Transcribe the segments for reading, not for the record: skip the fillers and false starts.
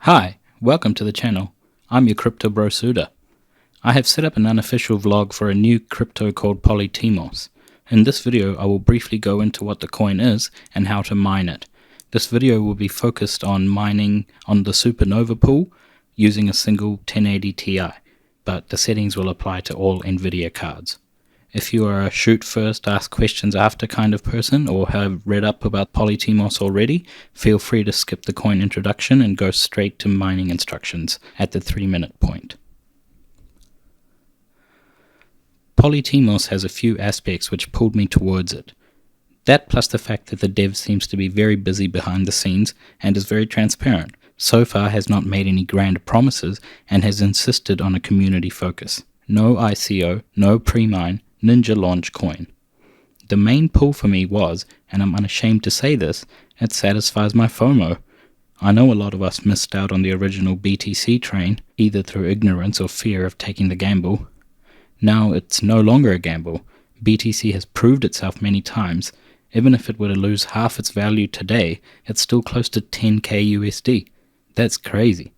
Hi, welcome to the channel. I'm your crypto bro Suda. I have set up an unofficial vlog for a new crypto called Polytimos. In this video I will briefly go into what the coin is and how to mine it. This video will be focused on mining on the Supernova pool using a single 1080 Ti, but the settings will apply to all Nvidia cards. If you are a shoot first, ask questions after kind of person or have read up about Polytimos already, feel free to skip the coin introduction and go straight to mining instructions at the 3-minute point. Polytimos has a few aspects which pulled me towards it. That plus the fact that the dev seems to be very busy behind the scenes and is very transparent. So far has not made any grand promises and has insisted on a community focus. No ICO, no pre-mine, Ninja launch coin. The main pull for me was, and I'm unashamed to say this, it satisfies my FOMO. I know a lot of us missed out on the original BTC train, either through ignorance or fear of taking the gamble. Now it's no longer a gamble. BTC has proved itself many times. Even if it were to lose half its value today, it's still close to 10k USD. That's crazy.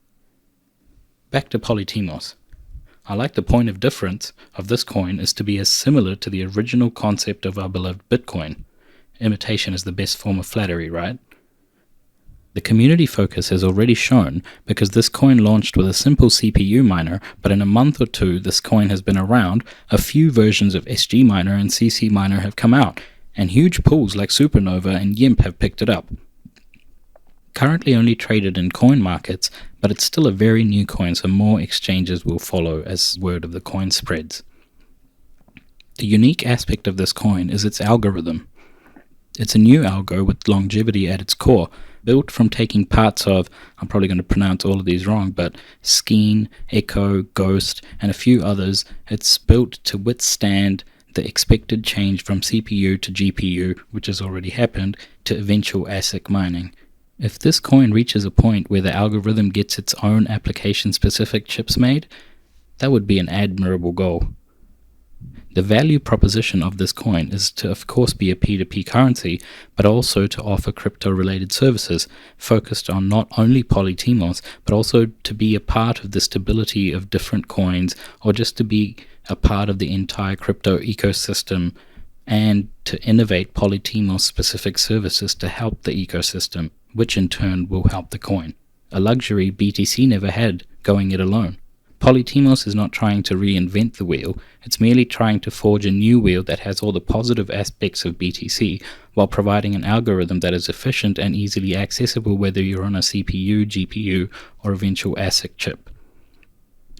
Back to Polytimos. I like the point of difference of this coin is to be as similar to the original concept of our beloved Bitcoin. Imitation is the best form of flattery, right? The community focus has already shown because this coin launched with a simple CPU miner, but in a month or two this coin has been around, a few versions of SG miner and CC miner have come out, and huge pools like Supernova and YIMP have picked it up. Currently only traded in coin markets, but it's still a very new coin, so more exchanges will follow as word of the coin spreads. The unique aspect of this coin is its algorithm. It's a new algo with longevity at its core, built from taking parts of, I'm probably going to pronounce all of these wrong, but Skeen, Echo, Ghost, and a few others. It's built to withstand the expected change from CPU to GPU, which has already happened, to eventual ASIC mining. If this coin reaches a point where the algorithm gets its own application-specific chips made, that would be an admirable goal. The value proposition of this coin is to, of course, be a P2P currency, but also to offer crypto-related services, focused on not only Polytimos, but also to be a part of the stability of different coins, or just to be a part of the entire crypto ecosystem, and to innovate Polytimos-specific services to help the ecosystem, which in turn will help the coin. A luxury BTC never had, going it alone. Polytimos is not trying to reinvent the wheel, it's merely trying to forge a new wheel that has all the positive aspects of BTC, while providing an algorithm that is efficient and easily accessible whether you're on a CPU, GPU, or eventual ASIC chip.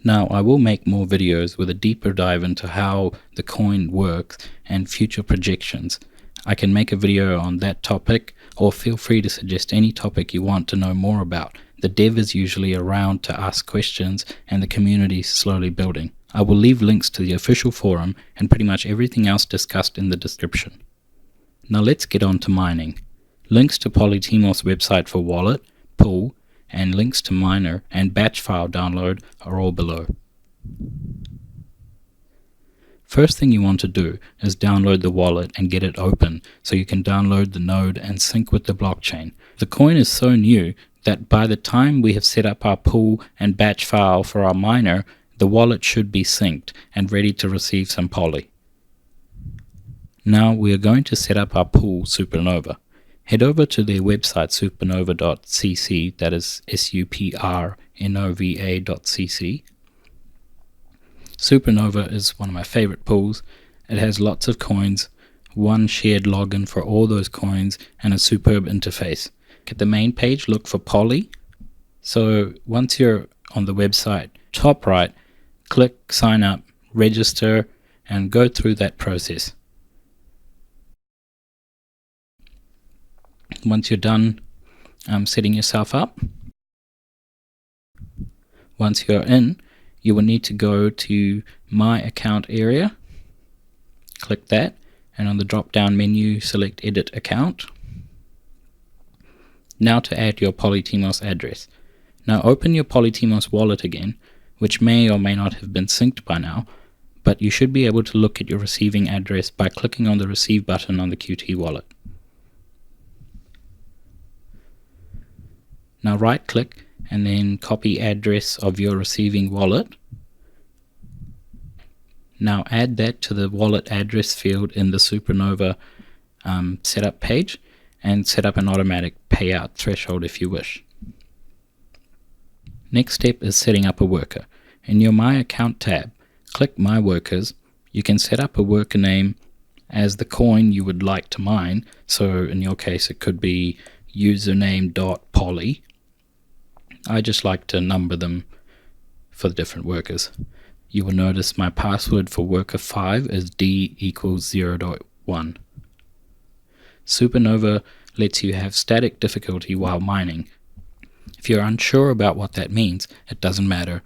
Now, I will make more videos with a deeper dive into how the coin works and future projections. I can make a video on that topic, or feel free to suggest any topic you want to know more about. The dev is usually around to ask questions, and the community is slowly building. I will leave links to the official forum and pretty much everything else discussed in the description. Now let's get on to mining. Links to Polytimos website for wallet, pool, and links to miner and batch file download are all below. First thing you want to do is download the wallet and get it open so you can download the node and sync with the blockchain. The coin is so new that by the time we have set up our pool and batch file for our miner, the wallet should be synced and ready to receive some poly. Now we are going to set up our pool Supernova. Head over to their website supernova.cc, that is SUPRNOVA.cc. Supernova is one of my favorite pools. It has lots of coins, one shared login for all those coins, and a superb interface. At the main page, look for Poly. So once you're on the website, top right, click sign up, register, and go through that process. Once you're done setting yourself up, once you're in, you will need to go to My Account area, click that, and on the drop down menu select Edit Account. Now to add your Polytimos address. Now open your Polytimos wallet again, which may or may not have been synced by now, but you should be able to look at your receiving address by clicking on the Receive button on the Qt wallet. Now right click and then copy address of your receiving wallet. Now add that to the wallet address field in the Supernova setup page, and set up an automatic payout threshold if you wish. Next step is setting up a worker. In your My Account tab, click My Workers. You can set up a worker name as the coin you would like to mine. So in your case it could be username.poly. I just like to number them for the different workers. You will notice my password for worker 5 is D equals 0.1. Supernova lets you have static difficulty while mining. If you're unsure about what that means, it doesn't matter.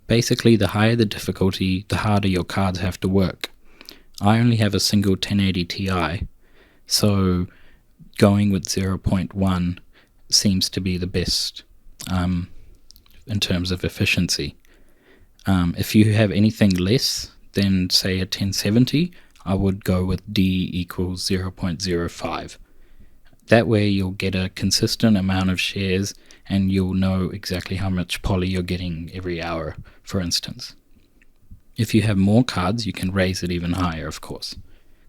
Basically, the higher the difficulty, the harder your cards have to work. I only have a single 1080 Ti, so going with 0.1 seems to be the best in terms of efficiency. If you have anything less than, say, a 1070, I would go with D equals 0.05. That way you'll get a consistent amount of shares and you'll know exactly how much poly you're getting every hour, for instance. If you have more cards, you can raise it even higher, of course.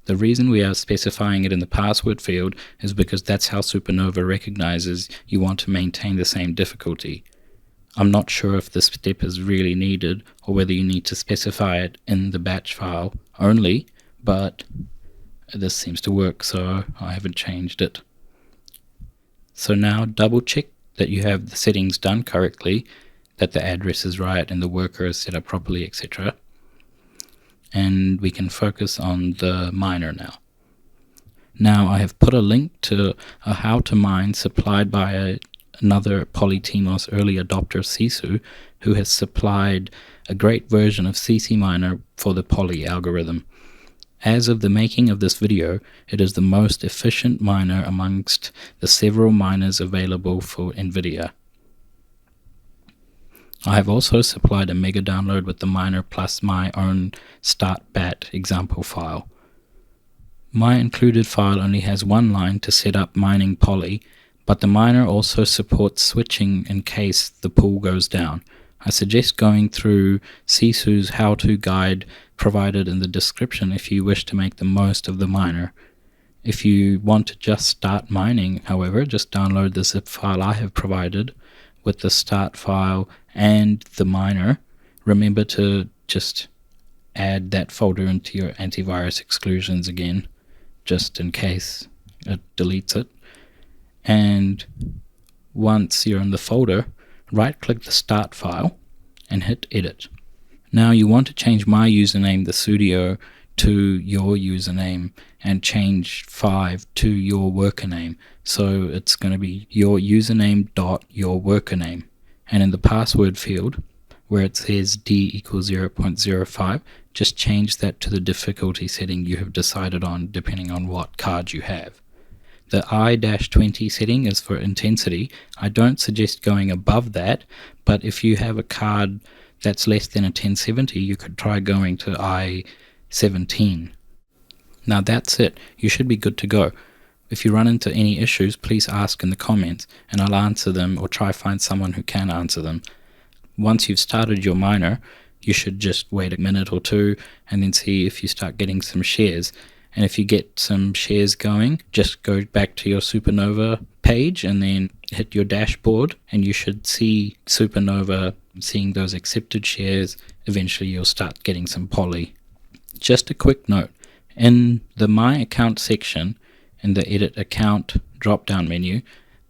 The reason we are specifying it in the password field is because that's how Supernova recognizes you want to maintain the same difficulty. I'm not sure if this step is really needed or whether you need to specify it in the batch file only, but this seems to work, so I haven't changed it. So now double check that you have the settings done correctly, that the address is right and the worker is set up properly, etc. And we can focus on the miner now. Now I have put a link to a how to mine supplied by another Polytimos early adopter, Sisu, who has supplied a great version of CC Miner for the Poly algorithm. As of the making of this video, it is the most efficient miner amongst the several miners available for Nvidia. I have also supplied a mega download with the miner plus my own startbat example file. My included file only has one line to set up mining poly, but the miner also supports switching in case the pool goes down. I suggest going through Sisu's how-to guide provided in the description if you wish to make the most of the miner. If you want to just start mining, however, just download the zip file I have provided with the start file and the miner. Remember to just add that folder into your antivirus exclusions again, just in case it deletes it. And once you're in the folder, right-click the start file and hit edit. Now you want to change my username, the studio, to your username and change 5 to your worker name. So it's going to be your username dot your worker name. And in the password field, where it says D equals 0.05, just change that to the difficulty setting you have decided on depending on what card you have. The I-20 setting is for intensity. I don't suggest going above that, but if you have a card that's less than a 1070, you could try going to I-17. Now that's it. You should be good to go. If you run into any issues, please ask in the comments and I'll answer them or try find someone who can answer them. Once you've started your miner, you should just wait a minute or two and then see if you start getting some shares. And if you get some shares going, just go back to your Supernova page and then hit your dashboard and you should see Supernova seeing those accepted shares. Eventually you'll start getting some poly. Just a quick note, in the My Account section, in the Edit Account drop-down menu,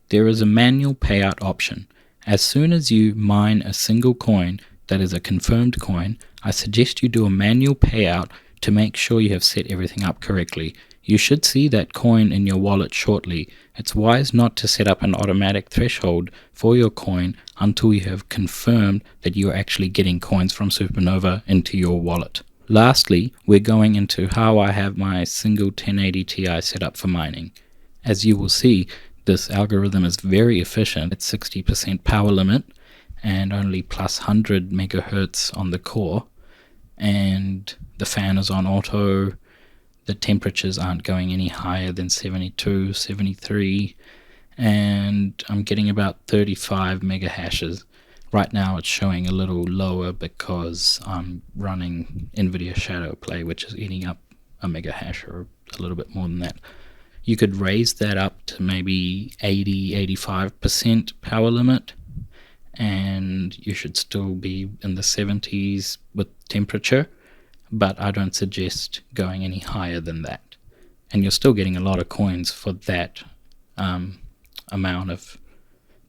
there is a manual payout option. As soon as you mine a single coin that is a confirmed coin, I suggest you do a manual payout to make sure you have set everything up correctly. You should see that coin in your wallet shortly. It's wise not to set up an automatic threshold for your coin until you have confirmed that you are actually getting coins from Supernova into your wallet. Lastly, we're going into how I have my single 1080 Ti set up for mining. As you will see, this algorithm is very efficient at 60% power limit and only plus 100 megahertz on the core, and the fan is on auto. The temperatures aren't going any higher than 72, 73, and I'm getting about 35 mega hashes. Right now it's showing a little lower because I'm running Nvidia Shadow Play, which is eating up a mega hash or a little bit more than that. You could raise that up to maybe 80-85% power limit, and you should still be in the 70s with temperature, but I don't suggest going any higher than that. And you're still getting a lot of coins for that amount of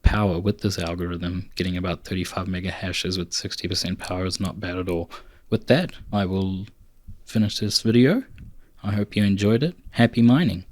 power with this algorithm. Getting about 35 mega hashes with 60% power is not bad at all. With that, I will finish this video. I hope you enjoyed it. Happy mining.